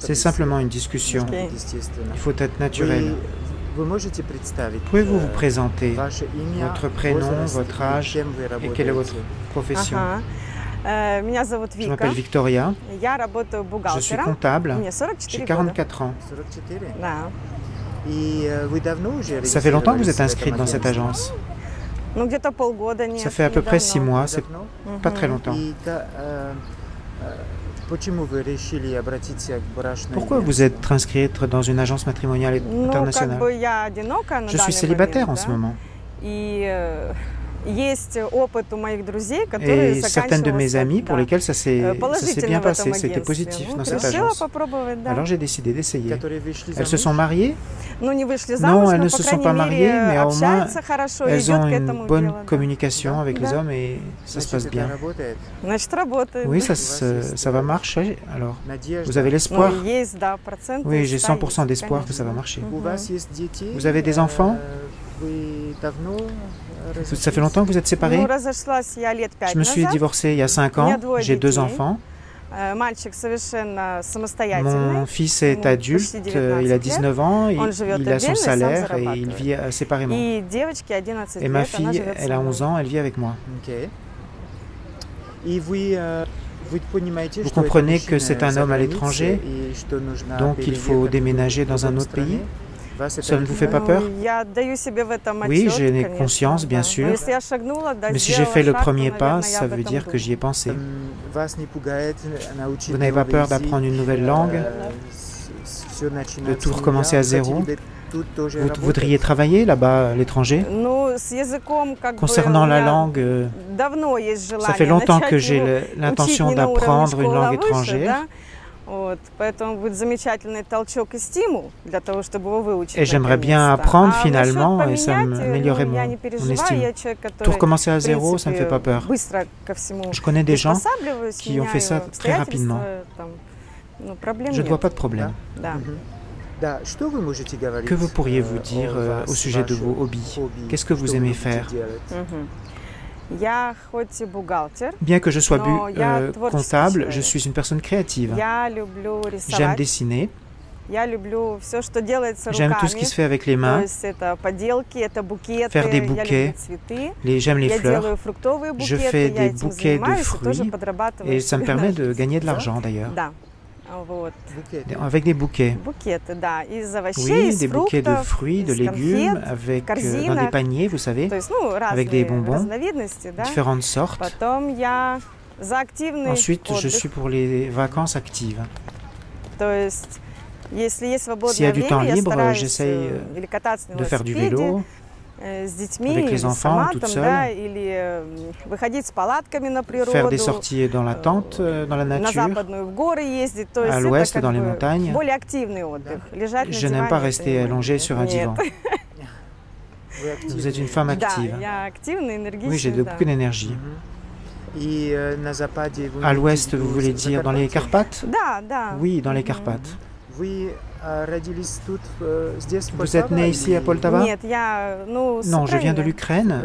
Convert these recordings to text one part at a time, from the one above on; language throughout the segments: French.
C'est simplement une discussion. Il faut être naturel. Pouvez-vous vous présenter votre prénom, votre âge et quelle est votre profession? Je m'appelle Victoria, je suis comptable, j'ai 44 ans. Ça fait longtemps que vous êtes inscrite dans cette agence? Ça fait à peu près 6 mois, c'est pas très longtemps. Pourquoi vous êtes inscrite dans une agence matrimoniale internationale? Je suis célibataire en ce moment. Et certaines de mes amies pour lesquelles ça s'est bien passé, c'était positif dans cette agence. Alors j'ai décidé d'essayer. Elles se sont mariées? Non, elles ne se sont pas mariées, mais au moins elles ont une bonne communication avec les hommes et ça se passe bien. Oui, ça va marcher. Alors, vous avez l'espoir? Oui, j'ai 100% d'espoir que ça va marcher. Vous avez des enfants? Ça fait longtemps que vous êtes séparés? Je me suis divorcée il y a 5 ans, j'ai 2 enfants. Mon fils est adulte, il a 19 ans, il a son salaire et il vit séparément. Et ma fille, elle a 11 ans, elle vit avec moi. Vous comprenez que c'est un homme à l'étranger, donc il faut déménager dans un autre pays? Ça ne vous fait pas peur? Oui, j'en ai conscience, bien sûr. Mais si j'ai fait le premier pas, ça veut dire que j'y ai pensé. Vous n'avez pas peur d'apprendre une nouvelle langue, de tout recommencer à zéro? Vous voudriez travailler là-bas, à l'étranger? Concernant la langue, ça fait longtemps que j'ai l'intention d'apprendre une langue étrangère. Et j'aimerais bien apprendre finalement et ça m'améliorerait mon estime. Tout recommencer à zéro, ça ne me fait pas peur. Je connais des gens qui ont fait ça très rapidement. Je ne vois pas de problème. Que vous pourriez-vous dire au sujet de vos hobbies? Qu'est-ce que vous aimez faire? Bien que je sois comptable, je suis une personne créative. J'aime dessiner. J'aime tout ce qui se fait avec les mains. Faire des bouquets. J'aime les fleurs. Je fais des bouquets de fruits et ça me permet de gagner de l'argent d'ailleurs. Avec des bouquets. Oui, des bouquets de fruits, de légumes, dans des paniers, vous savez, avec des bonbons, différentes sortes. Ensuite, je suis pour les vacances actives. S'il y a du temps libre, j'essaye de faire du vélo, avec les enfants, toute seule, faire des sorties dans la tente, dans la nature, à l'ouest, dans les montagnes. Je n'aime pas rester allongée sur un divan. Vous êtes une femme active. Oui, j'ai beaucoup d'énergie. À l'ouest, vous voulez dire dans les Carpates? Oui, dans les Carpates. Vous êtes né ici à Poltava? Non, je viens de l'Ukraine.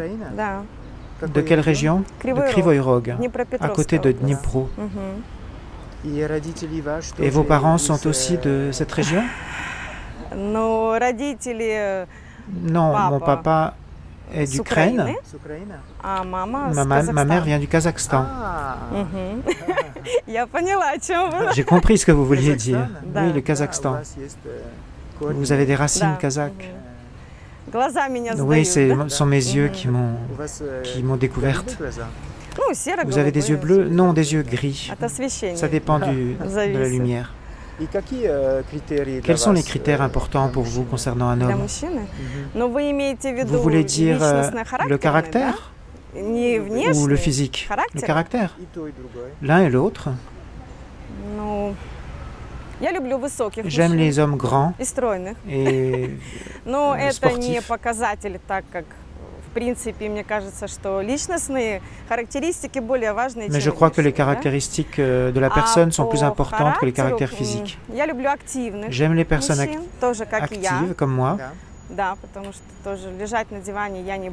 De quelle région? De Krivoy Rog, à côté de Dnipro. Et vos parents sont aussi de cette région? Non, mon papa est d'Ukraine. Ma mère vient du Kazakhstan. J'ai compris ce que vous vouliez dire. Oui, le Kazakhstan. Vous avez des racines kazakhes. Oui, ce sont mes yeux qui m'ont découverte. Vous avez des yeux bleus? Non, des yeux gris. Ça dépend de la lumière. Quels sont les critères importants pour vous concernant un homme? Vous voulez dire le caractère ou le physique? Le caractère? L'un et l'autre. J'aime les hommes grands et sportifs. Mais je crois que les caractéristiques de la personne sont plus importantes que les caractères physiques. J'aime les personnes actives comme moi,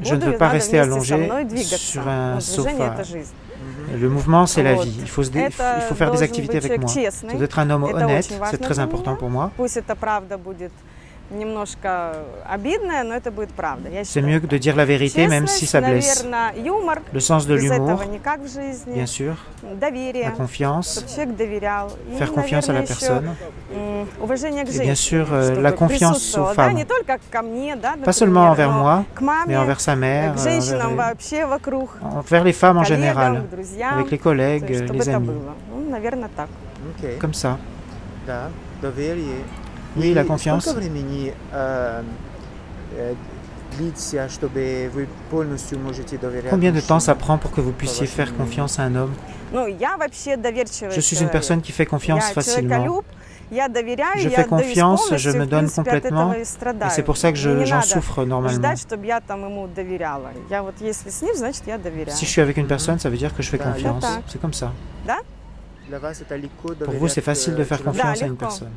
Je ne veux pas rester allongé sur un sofa. Le mouvement, c'est la vie. Il faut faire des activités avec moi. Ça doit être un homme honnête, c'est très important pour moi. C'est mieux que de dire la vérité, même si ça blesse. Le sens de l'humour, bien sûr, la confiance, faire confiance à la personne, et bien sûr la confiance aux femmes, pas seulement envers moi, mais envers sa mère, envers les femmes en général, avec les collègues, les amis, comme ça. Oui, la confiance. Combien de temps ça prend pour que vous puissiez faire confiance à un homme? Je suis une personne qui fait confiance facilement. Je fais confiance, je me donne complètement, et c'est pour ça que j'en souffre normalement. Si je suis avec une personne, ça veut dire que je fais confiance. C'est comme ça. Pour vous, c'est facile de faire confiance à une personne.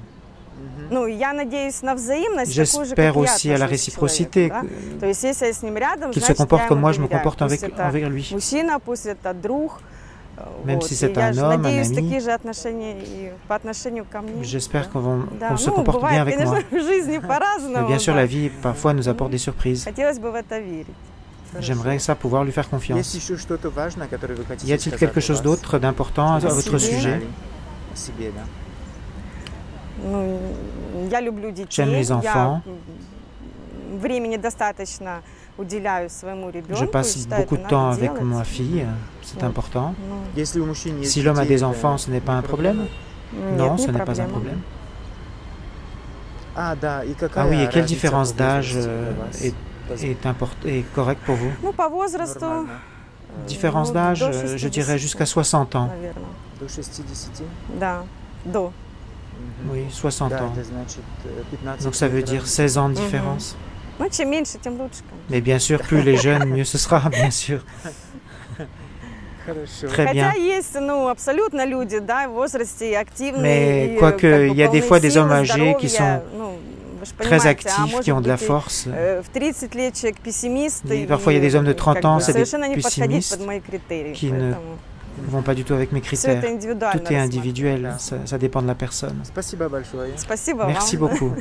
J'espère aussi à la réciprocité, qu'il se comporte comme moi, je me comporte envers lui. Même si c'est un homme, un ami, j'espère qu'on se comporte bien avec moi. Mais bien sûr, la vie, parfois, nous apporte des surprises. J'aimerais ça pouvoir lui faire confiance. Y a-t-il quelque chose d'autre d'important à votre sujet? J'aime les enfants. Je passe beaucoup de temps avec ma fille, c'est important. Si l'homme a des enfants, ce n'est pas un problème? Non, ce n'est pas un problème. Ah oui, et quelle différence d'âge est correcte pour vous? Différence d'âge, je dirais jusqu'à 60 ans. Oui, 60 ans. Donc ça veut dire 16 ans de différence. Mais bien sûr, plus les jeunes, mieux ce sera, bien sûr. Très bien. Mais quoique, il y a des fois des hommes âgés qui sont très actifs, qui ont de la force. Parfois, il y a des hommes de 30 ans, c'est des pessimistes qui ne vont pas du tout avec mes critères. Tout est individuel, ça dépend de la personne. Merci beaucoup.